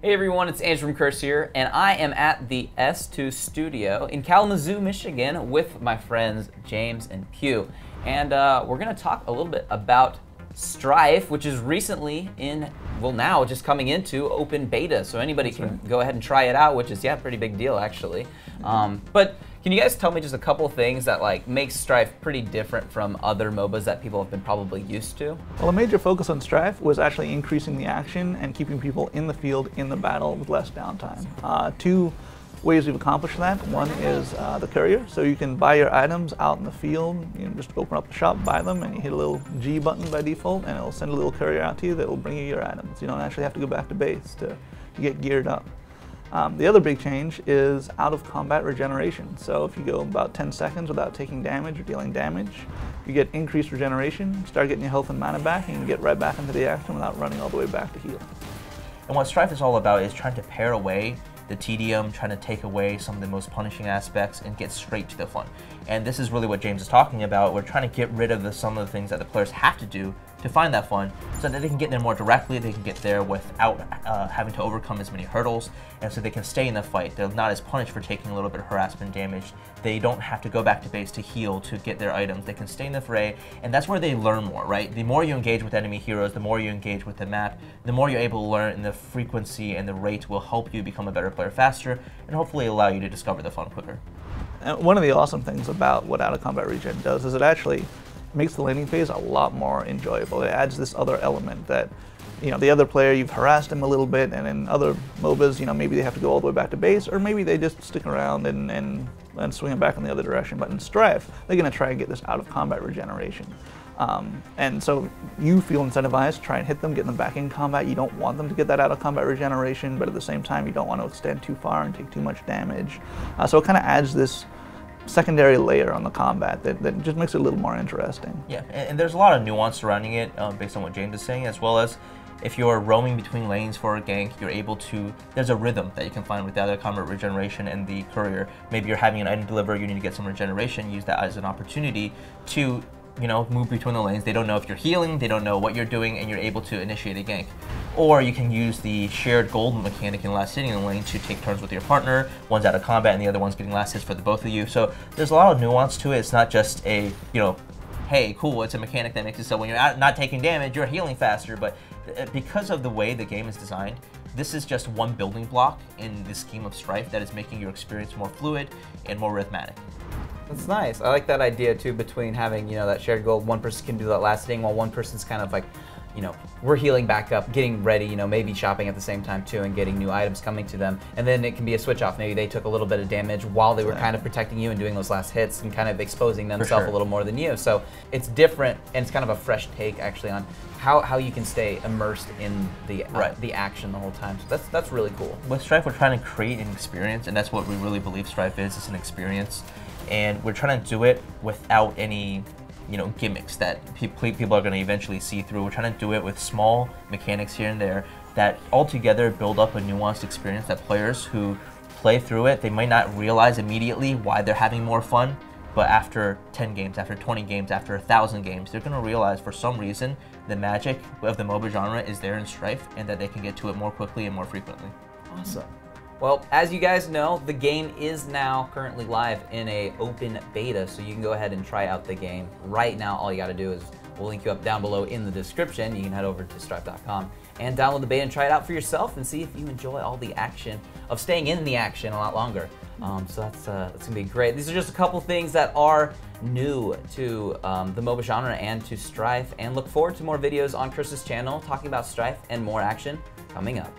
Hey everyone, it's Andrew from Courier, and I am at the S2 studio in Kalamazoo, Michigan with my friends James and Pew. And we're going to talk a little bit about Strife, which is recently now just coming into open beta. So anybody can go ahead and try it out, which is, yeah, a pretty big deal actually. But can you guys tell me just a couple things that makes Strife pretty different from other MOBAs that people have been probably used to? Well, a major focus on Strife was actually increasing the action and keeping people in the field in the battle with less downtime. Two ways we've accomplished that. One is the Courier, so you can buy your items out in the field. You just open up the shop, buy them, and you hit a little G button by default, and it'll send a little courier out to you that will bring you your items. You don't actually have to go back to base to get geared up. The other big change is out-of-combat regeneration. So if you go about 10 seconds without taking damage or dealing damage, you get increased regeneration, start getting your health and mana back, and you can get right back into the action without running all the way back to heal. And what Strife is all about is trying to pare away the tedium, trying to take away some of the most punishing aspects and get straight to the fun. And this is really what James is talking about. We're trying to get rid of some of the things that the players have to do to find that fun, so that they can get there more directly, they can get there without having to overcome as many hurdles, and so they can stay in the fight. They're not as punished for taking a little bit of harassment damage. They don't have to go back to base to heal to get their items. They can stay in the fray, and that's where they learn more, right? The more you engage with enemy heroes, the more you engage with the map, the more you're able to learn, and the frequency and the rate will help you become a better player faster, and hopefully allow you to discover the fun quicker. And one of the awesome things about what out-of-combat regen does is it actually makes the laning phase a lot more enjoyable. It adds this other element that, the other player, you've harassed him a little bit, and in other MOBAs, maybe they have to go all the way back to base, or maybe they just stick around and swing it back in the other direction. But in Strife, they're going to try and get this out-of-combat regeneration. And so you feel incentivized to try and hit them, get them back in combat. You don't want them to get that out-of-combat regeneration, but at the same time, you don't want to extend too far and take too much damage. So it kind of adds this secondary layer on the combat that just makes it a little more interesting. Yeah, and there's a lot of nuance surrounding it based on what James is saying, as well as if you're roaming between lanes for a gank, you're able to, there's a rhythm that you can find with the out-of-combat regeneration and the Courier. Maybe you're having an item delivered, you need to get some regeneration, use that as an opportunity to move between the lanes. They don't know if you're healing, they don't know what you're doing, and you're able to initiate a gank. Or you can use the shared gold mechanic in last hitting in the lane to take turns with your partner. One's out of combat and the other one's getting last hits for the both of you. So there's a lot of nuance to it. It's not just a, hey, cool, it's a mechanic that makes it so when you're not taking damage, you're healing faster. But because of the way the game is designed, this is just one building block in the scheme of Strife that is making your experience more fluid and more rhythmic. That's nice. I like that idea too, between having, that shared goal. One person can do that last hitting while one person's kind of we're healing back up, getting ready, maybe shopping at the same time too and getting new items coming to them. And then it can be a switch off. Maybe they took a little bit of damage while they were kind of protecting you and doing those last hits and kind of exposing themselves a little more than you. So it's different, and it's kind of a fresh take actually on how you can stay immersed in the action the whole time. So that's really cool. With Strife, we're trying to create an experience, and that's what we really believe Strife is. It's an experience. And we're trying to do it without any gimmicks that people are going to eventually see through. We're trying to do it with small mechanics here and there that altogether build up a nuanced experience that players who play through it, they might not realize immediately why they're having more fun, but after 10 games, after 20 games, after 1,000 games, they're going to realize for some reason the magic of the MOBA genre is there in Strife, and that they can get to it more quickly and more frequently. Awesome. Well, as you guys know, the game is now currently live in a open beta, so you can go ahead and try out the game right now. All you got to do is, we'll link you up down below in the description. You can head over to strife.com and download the beta and try it out for yourself and see if you enjoy all the action of staying in the action a lot longer. So that's gonna be great. These are just a couple things that are new to the MOBA genre and to Strife, and look forward to more videos on Chris's channel talking about Strife and more action coming up.